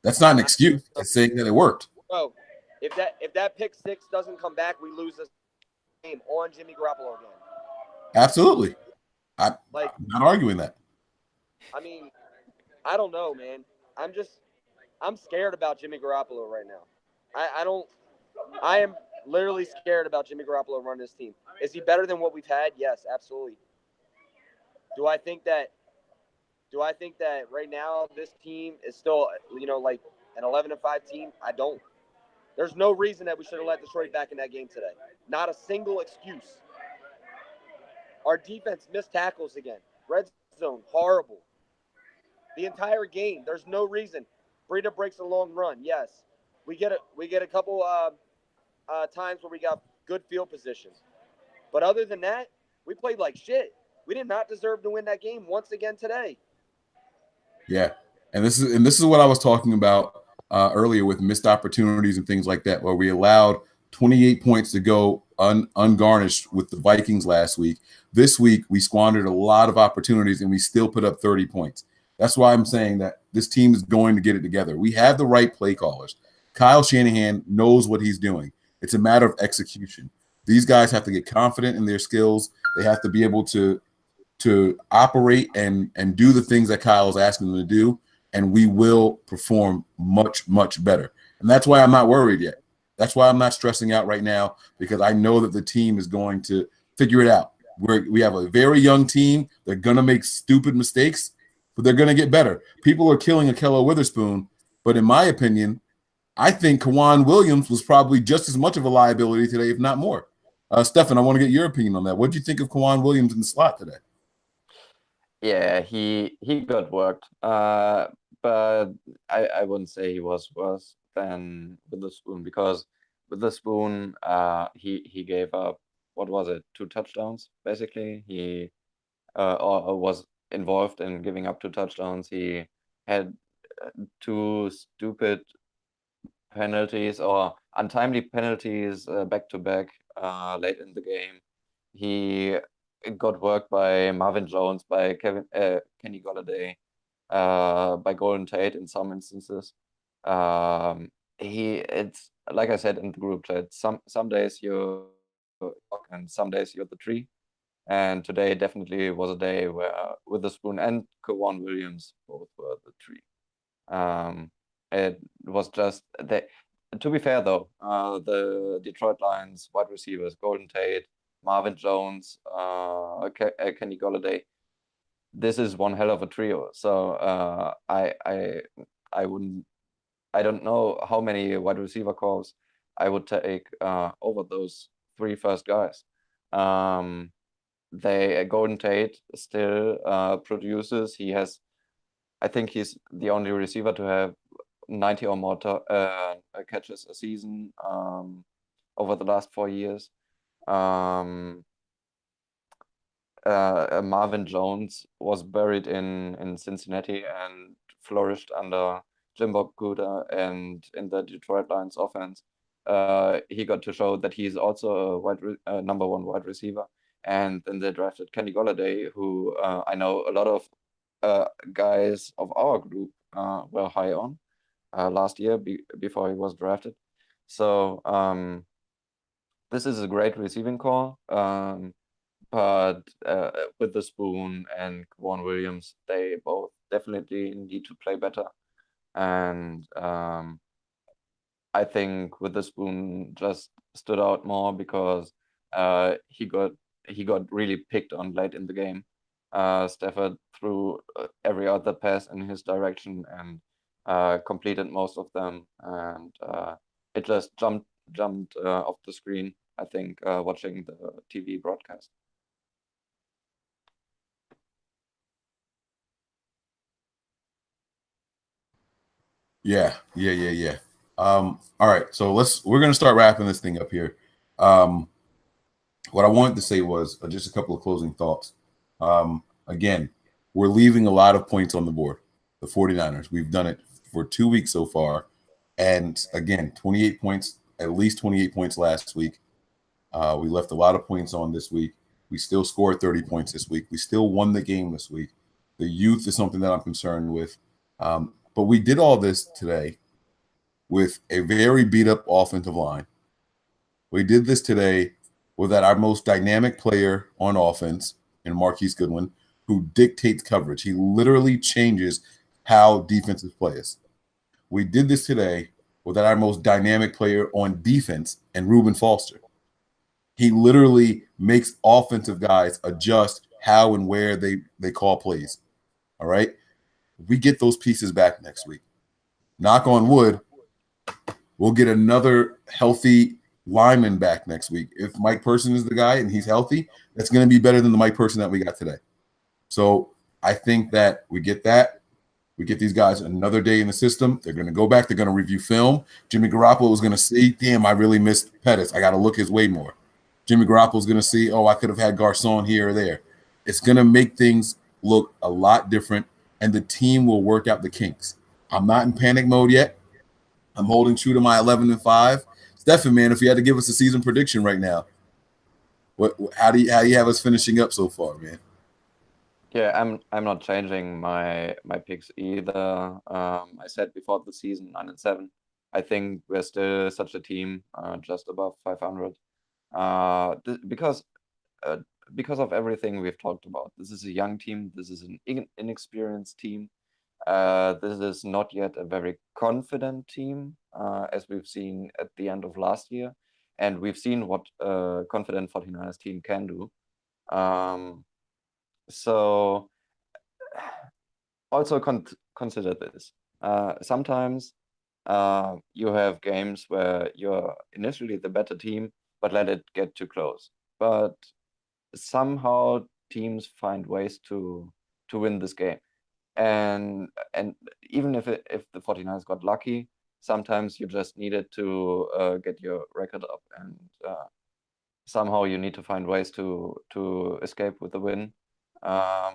Speaker 1: That's not an excuse. It's saying that it worked.
Speaker 3: Oh, if that pick six doesn't come back, we lose this game on Jimmy Garoppolo again.
Speaker 1: Absolutely. I'm not arguing that.
Speaker 3: I mean, I don't know, man. I'm scared about Jimmy Garoppolo right now. I am literally scared about Jimmy Garoppolo running this team. Is he better than what we've had? Yes, absolutely. Do I think that right now this team is still, you know, like an 11-5 team? I don't. There's no reason that we should have let Detroit back in that game today. Not a single excuse. Our defense missed tackles again. Red zone, horrible. The entire game, there's no reason. Breida breaks a long run. Yes, we get a couple times where we got good field position, but other than that, we played like shit. We did not deserve to win that game once again today.
Speaker 1: Yeah, and this is what I was talking about earlier with missed opportunities and things like that, where we allowed 28 points to go ungarnished with the Vikings last week. This week, we squandered a lot of opportunities, and we still put up 30 points. That's why I'm saying that this team is going to get it together. We have the right play callers. Kyle Shanahan knows what he's doing. It's a matter of execution. These guys have to get confident in their skills. They have to be able to operate and do the things that Kyle is asking them to do, and we will perform much, much better. And that's why I'm not worried yet. That's why I'm not stressing out right now, because I know that the team is going to figure it out. We have a very young team. They're going to make stupid mistakes, but they're going to get better. People are killing Akello Witherspoon, but in my opinion, I think Kawan Williams was probably just as much of a liability today, if not more. Stefan, I want to get your opinion on that. What do you think of Kawan Williams in the slot today?
Speaker 2: Yeah, he got worked, but I wouldn't say he was worse than Witherspoon, because Witherspoon, he gave up, what was it, 2 touchdowns basically. He or was involved in giving up 2 touchdowns. He had 2 stupid penalties or untimely penalties back to back late in the game. He got worked by Marvin Jones, by Kenny Golladay, by Golden Tate in some instances. It's like I said in the group chat, some days you're and some days you're the tree. And today definitely was a day where Witherspoon and Kawan Williams both were the tree. It was just that. To be fair, though, the Detroit Lions wide receivers, Golden Tate, Marvin Jones, Kenny Golladay, this is one hell of a trio. So I wouldn't, I don't know how many wide receiver calls I would take over those 3 first guys. Golden Tate still produces. I think he's the only receiver to have 90 or more catches a season over the last 4 years. Marvin Jones was buried in Cincinnati and flourished under Jim Bob Cooter and in the Detroit Lions offense. He got to show that he's also a number 1 wide receiver. And then they drafted Kenny Golladay, who I know a lot of guys of our group were high on last year before he was drafted. So this is a great receiving call, but Witherspoon and Kawan Williams, they both definitely need to play better. And I think Witherspoon just stood out more because he got really picked on late in the game. Stafford threw every other pass in his direction and completed most of them, and it just jumped off the screen, I think, watching the TV broadcast.
Speaker 1: Yeah. All right, so we're gonna start wrapping this thing up here. What I wanted to say was just a couple of closing thoughts. Again, we're leaving a lot of points on the board. The 49ers, we've done it for 2 weeks so far. And again, 28 points, at least 28 points last week. We left a lot of points on this week. We still scored 30 points this week. We still won the game this week. The youth is something that I'm concerned with. But we did all this today with a very beat up offensive line. We did this today with our most dynamic player on offense in Marquise Goodwin, who dictates coverage. He literally changes how defenses play us. We did this today with our most dynamic player on defense and Reuben Foster. He literally makes offensive guys adjust how and where they call plays. All right. We get those pieces back next week. Knock on wood, we'll get another healthy lineman back next week. If Mike Person is the guy and he's healthy, that's going to be better than the Mike Person that we got today. So I think that we get that. We get these guys another day in the system. They're going to go back. They're going to review film. Jimmy Garoppolo is going to see, damn, I really missed Pettis. I got to look his way more. Jimmy Garoppolo is going to see, oh, I could have had Garcon here or there. It's going to make things look a lot different, and the team will work out the kinks. I'm not in panic mode yet. I'm holding true to my 11-5. Stefan, man, if you had to give us a season prediction right now, how do you have us finishing up so far, man?
Speaker 2: Yeah, I'm not changing my picks either. I said before the season 9-7. I think we're still such a team, just above 500, because because of everything we've talked about. This is a young team. This is an inexperienced team. This is not yet a very confident team, as we've seen at the end of last year, and we've seen what a confident 49ers team can do. So also consider this. Sometimes you have games where you're initially the better team, but let it get too close. But somehow teams find ways to win this game. And even if the 49ers got lucky, sometimes you just needed to get your record up, and somehow you need to find ways to escape with the win. I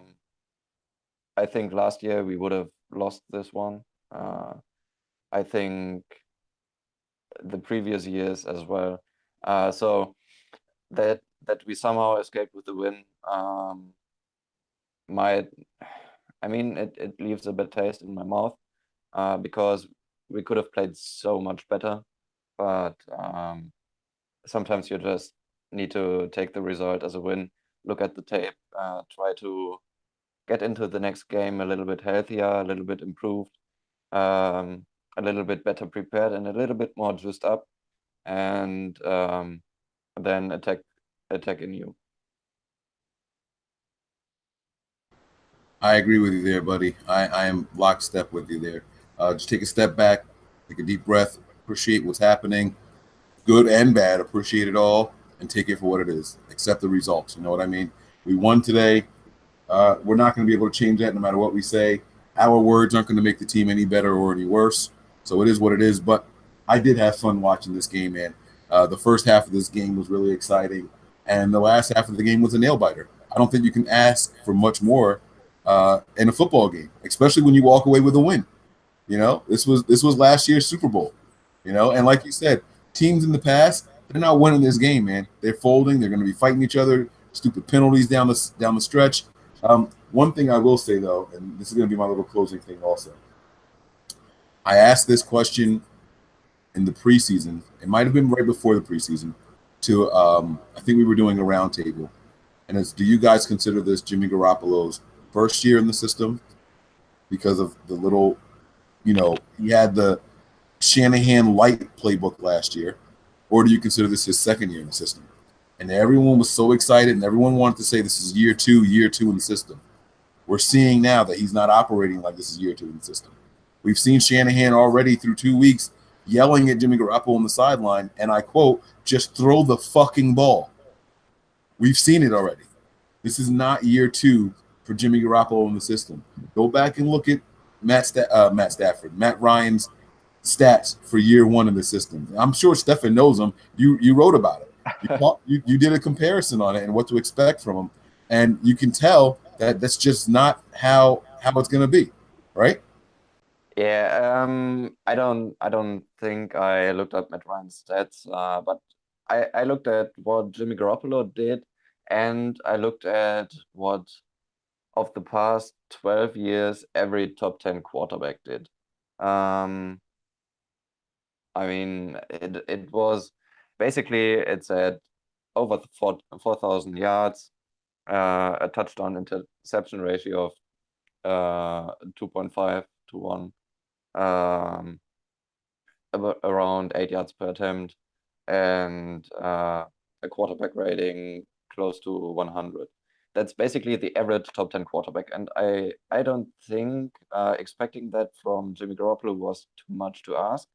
Speaker 2: think last year we would have lost this one. I think the previous years as well. So that we somehow escaped with the win might, I mean, it leaves a bad taste in my mouth, because we could have played so much better. But sometimes you just need to take the result as a win, look at the tape, try to get into the next game a little bit healthier, a little bit improved, a little bit better prepared, and a little bit more juiced up, and then attack in you.
Speaker 1: I agree with you there, buddy. I am lockstep with you there. Just take a step back, take a deep breath, appreciate what's happening, good and bad, appreciate it all, and take it for what it is. Accept the results. You know what I mean? We won today. We're not going to be able to change that no matter what we say. Our words aren't going to make the team any better or any worse. So it is what it is. But I did have fun watching this game, man. The first half of this game was really exciting, and the last half of the game was a nail biter. I don't think you can ask for much more in a football game, especially when you walk away with a win. You know, this was last year's Super Bowl. You know, and like you said, teams in the past, they're not winning this game, man. They're folding. They're going to be fighting each other. Stupid penalties down the stretch. One thing I will say though, and this is going to be my little closing thing also. I asked this question in the preseason. It might have been right before the preseason. To I think we were doing a roundtable, and it's, do you guys consider this Jimmy Garoppolo's first year in the system because of the little, you know, he had the Shanahan light playbook last year, or do you consider this his second year in the system? And everyone was so excited, and everyone wanted to say this is year two in the system. We're seeing now that he's not operating like this is year two in the system. We've seen Shanahan already through 2 weeks yelling at Jimmy Garoppolo on the sideline, and I quote, just throw the fucking ball. We've seen it already. This is not year two for Jimmy Garoppolo in the system. Go back and look at Matt Ryan's stats for year one in the system. I'm sure Stefan knows them. You wrote about it. You did a comparison on it and what to expect from him, and you can tell that that's just not how it's going to be, right?
Speaker 2: Yeah, I don't think I looked up Matt Ryan's stats, but I looked at what Jimmy Garoppolo did, and I looked at what of the past 12 years every top 10 quarterback did. Um, I mean, it was basically, it's at over 4,000 yards, a touchdown interception ratio of 2.5 to 1, around 8 yards per attempt, and a quarterback rating close to 100. That's basically the average top 10 quarterback, and I don't think expecting that from Jimmy Garoppolo was too much to ask.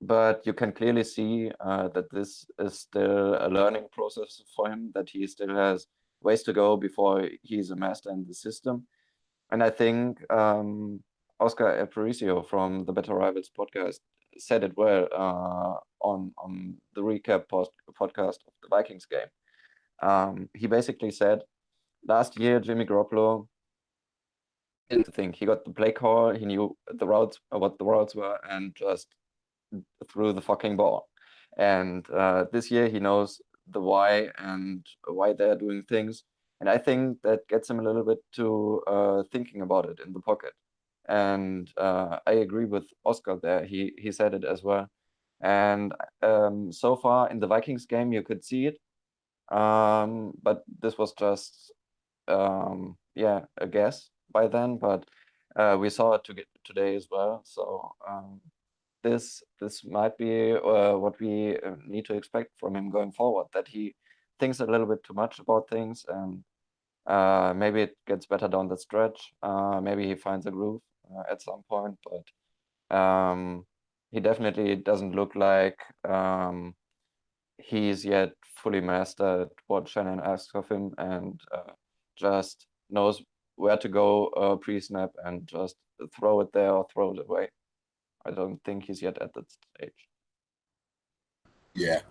Speaker 2: But you can clearly see that this is still a learning process for him, that he still has ways to go before he's a master in the system. And I think Oscar Aparicio from the Better Rivals podcast said it well on the recap podcast of the Vikings game. He basically said last year Jimmy Garoppolo didn't think. He got the play call, he knew the routes, what the routes were, and just threw the fucking ball. And this year he knows the why and why they're doing things. And I think that gets him a little bit to thinking about it in the pocket. And I agree with Oscar there. He said it as well. And so far in the Vikings game, you could see it. But this was just yeah, a guess by then. But we saw it today as well. So this might be what we need to expect from him going forward. That he thinks a little bit too much about things, and maybe it gets better down the stretch. Maybe he finds a groove at some point, but he definitely doesn't look like he's yet fully mastered what Shannon asks of him, and just knows where to go pre-snap and just throw it there or throw it away. I don't think he's yet at that stage.
Speaker 1: Yeah.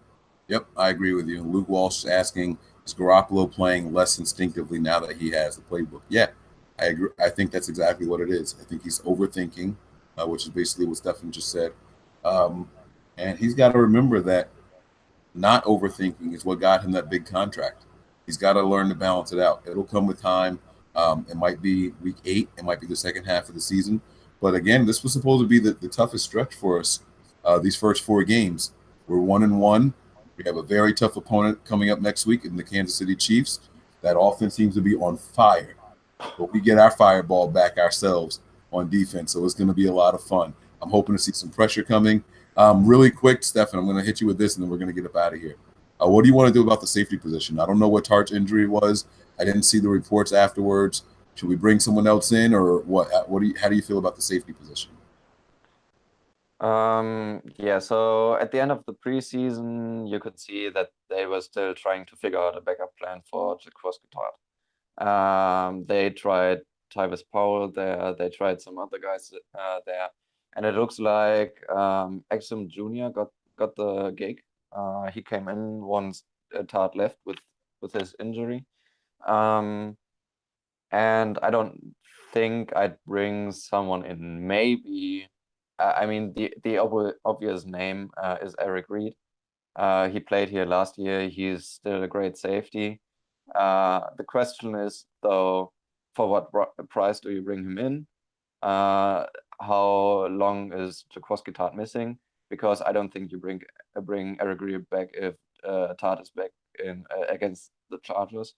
Speaker 1: Yep, I agree with you. Luke Walsh is asking, is Garoppolo playing less instinctively now that he has the playbook? Yeah, I agree. I think that's exactly what it is. I think he's overthinking, which is basically what Stefan just said. And he's got to remember that not overthinking is what got him that big contract. He's got to learn to balance it out. It'll come with time. It might be week 8. It might be the second half of the season. But again, this was supposed to be the toughest stretch for us these first 4 games. We're 1-1. We have a very tough opponent coming up next week in the Kansas City Chiefs. That offense seems to be on fire. But we get our fireball back ourselves on defense. So it's going to be a lot of fun. I'm hoping to see some pressure coming. Really quick, Stefan, I'm going to hit you with this, and then we're going to get up out of here. What do you want to do about the safety position? I don't know what Tart's injury was. I didn't see the reports afterwards. Should we bring someone else in, or what? How do you feel about the safety position?
Speaker 2: Yeah, so at the end of the preseason, you could see that they were still trying to figure out a backup plan for Jaquiski Tartt. They tried Tyvis Powell there, they tried some other guys there, and it looks like Exum Jr. got the gig. He came in once Tartt left with his injury. And I don't think I'd bring someone in. Maybe, I mean, the obvious name is Eric Reed. He played here last year. He's still a great safety. The question is, though, for what price do you bring him in? How long is Jaquiski Tartt missing? Because I don't think you bring Eric Reed back if Tartt is back in against the Chargers.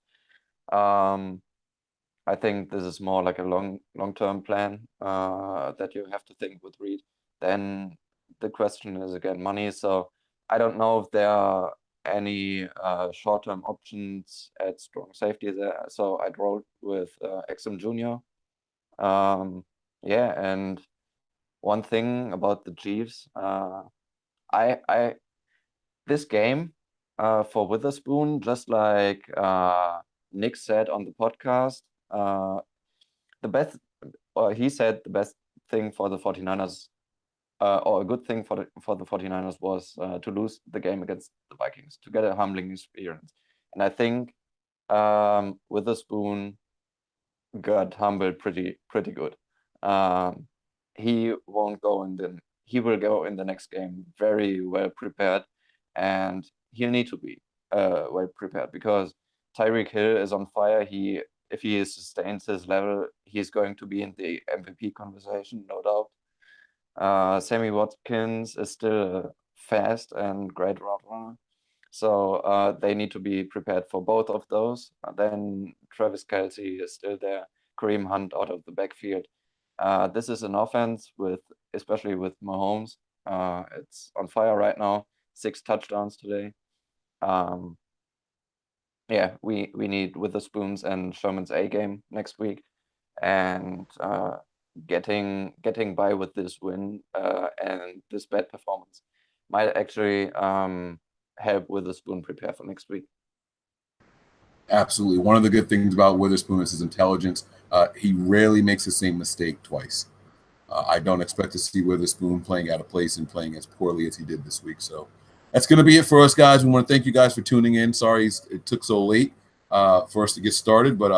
Speaker 2: I think this is more like a long-term plan that you have to think with Reed. Then the question is again money. So I don't know if there are any short-term options at strong safety there. So I'd roll with Exum Jr. Yeah, and one thing about the Chiefs, I this game for Witherspoon, just like Nick said on the podcast, the best, or he said the best thing for the 49ers, or a good thing for the 49ers was to lose the game against the Vikings, to get a humbling experience. And I think Witherspoon got humbled pretty good. He will go in the next game very well prepared, and he'll need to be well prepared because Tyreek Hill is on fire. If he sustains his level, he's going to be in the MVP conversation, no doubt. Sammy Watkins is still fast and great route runner. So they need to be prepared for both of those. Then Travis Kelce is still there. Kareem Hunt out of the backfield. This is an offense especially with Mahomes. It's on fire right now. 6 touchdowns today. Yeah, we need Witherspoons and Sherman's A game next week, and getting by with this win and this bad performance might actually help Witherspoon prepare for next week.
Speaker 1: Absolutely. One of the good things about Witherspoon is his intelligence. He rarely makes the same mistake twice. I don't expect to see Witherspoon playing out of place and playing as poorly as he did this week. So that's going to be it for us, guys. We want to thank you guys for tuning in. Sorry it took so late for us to get started. But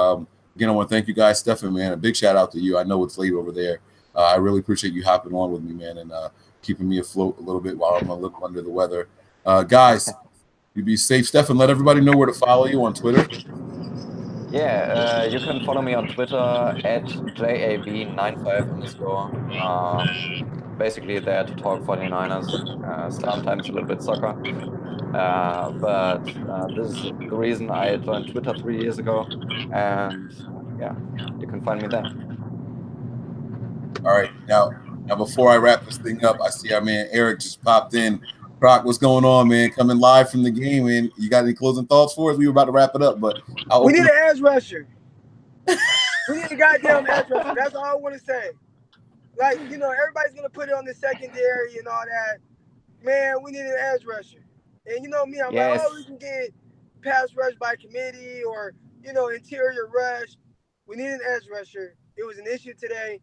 Speaker 1: again, I want to thank you guys. Stefan, man, a big shout out to you. I know it's late over there. I really appreciate you hopping on with me, man, and keeping me afloat a little bit while I'm a little under the weather. Guys, you be safe. Stefan, let everybody know where to follow you on Twitter.
Speaker 2: Yeah, you can follow me on Twitter at JAV95_. Basically there to talk 49ers, sometimes a little bit soccer. But this is the reason I joined Twitter 3 years ago. And yeah, you can find me there.
Speaker 1: All right. Now before I wrap this thing up, I see our man Eric just popped in. Croc, what's going on, man? Coming live from the game, man. You got any closing thoughts for us? We were about to wrap it up, but
Speaker 5: we need an edge rusher. We need a goddamn edge rusher. That's all I want to say. Like, you know, everybody's going to put it on the secondary and all that. Man, we need an edge rusher. And you know me, I'm like, oh, we can get pass rush by committee or, you know, interior rush. We need an edge rusher. It was an issue today.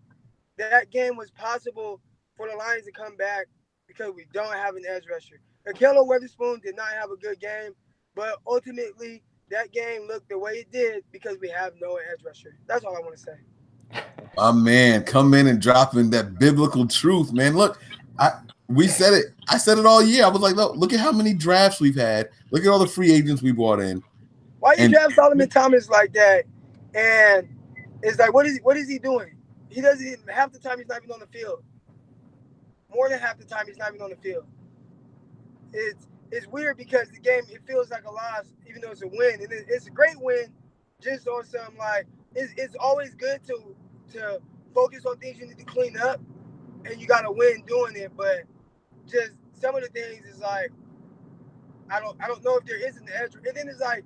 Speaker 5: That game was possible for the Lions to come back because we don't have an edge rusher. Akello Weatherspoon did not have a good game, but ultimately that game looked the way it did because we have no edge rusher. That's all I want to say.
Speaker 1: My man, come in and dropping that biblical truth, man. Look, we said it. I said it all year. I was like, look at how many drafts we've had. Look at all the free agents we brought in.
Speaker 5: Why you draft Solomon Thomas like that? And it's like, what is he doing? He doesn't, half the time he's not even on the field. More than half the time he's not even on the field. It's weird because the game, it feels like a loss, even though it's a win. And it's a great win just on some, like, it's always good to focus on things you need to clean up, and you got to win doing it. But just some of the things is like, I don't know if there is an edge. And then it's like,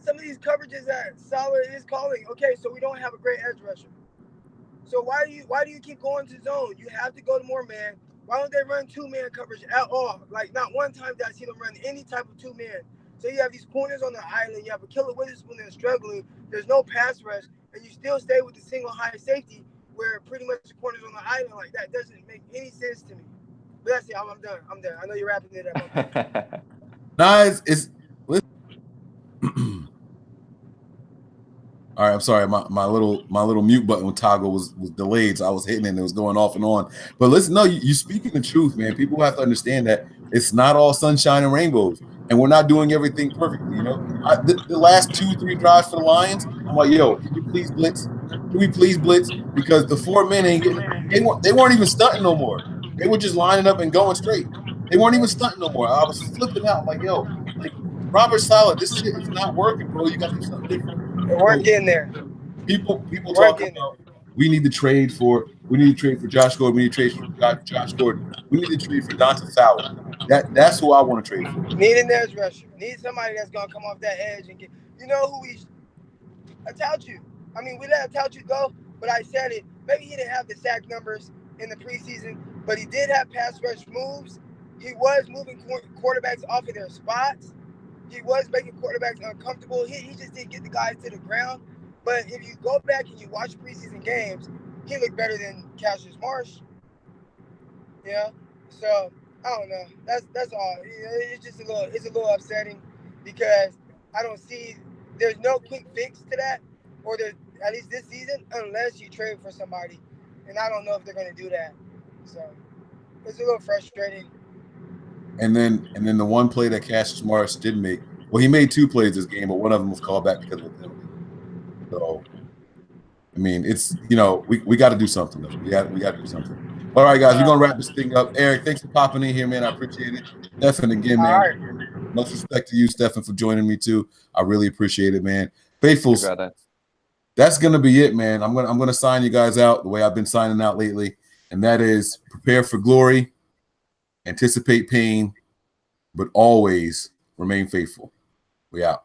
Speaker 5: some of these coverages that Salah is calling, okay, so we don't have a great edge rusher. So why do you keep going to zone? You have to go to more man. Why don't they run 2-man coverage at all? Like, not one time did I see them run any type of 2-man. So you have these corners on the island. You have Akello Weatherspoon that's struggling. There's no pass rush, and you still stay with the single high safety where pretty much the corners on the island like that doesn't make any sense to me. But that's it. I'm done. I know you're wrapping it up.
Speaker 1: Nice. All right, I'm sorry. My little mute button toggle was delayed, so I was hitting it and it was going off and on. But listen, no, you speaking the truth, man. People have to understand that it's not all sunshine and rainbows, and we're not doing everything perfectly. You know, the last 2-3 drives for the Lions, I'm like, yo, can you please blitz? Can we please blitz? Because the 4 men ain't getting. They weren't even stunting no more. They were just lining up and going straight. They weren't even stunting no more. I was flipping out like, yo, like Robert Saleh, this shit is not working, bro. You got to do something different.
Speaker 5: We're getting there.
Speaker 1: People talk about we need to trade for Josh Gordon. We need to trade for Josh Gordon. We need to trade for Dante Fowler. That's who I want to trade for.
Speaker 5: Need an edge rusher. Need somebody that's gonna come off that edge and get. You know who we? Atauchu. I mean, we let Atauchu go, but I said it. Maybe he didn't have the sack numbers in the preseason, but he did have pass rush moves. He was moving quarterbacks off of their spots. He was making quarterbacks uncomfortable. He just didn't get the guys to the ground. But if you go back and you watch preseason games, he looked better than Cassius Marsh. Yeah. So I don't know. That's all. It's just a little upsetting because I don't see there's no quick fix to that, or there's at least this season, unless you trade for somebody, and I don't know if they're going to do that. So it's a little frustrating.
Speaker 1: And then the one play that Cassius Marsh did make, well, he made 2 plays this game, but one of them was called back because of a penalty. So, I mean, it's, you know, we got to do something. We got to do something. All right, guys, we're going to wrap this thing up. Eric, thanks for popping in here, man. I appreciate it. Stefan, again, man. Right. Much respect to you, Stefan, for joining me, too. I really appreciate it, man. Faithfuls, that's going to be it, man. I'm going to sign you guys out the way I've been signing out lately, and that is prepare for glory, anticipate pain, but always remain faithful. We out.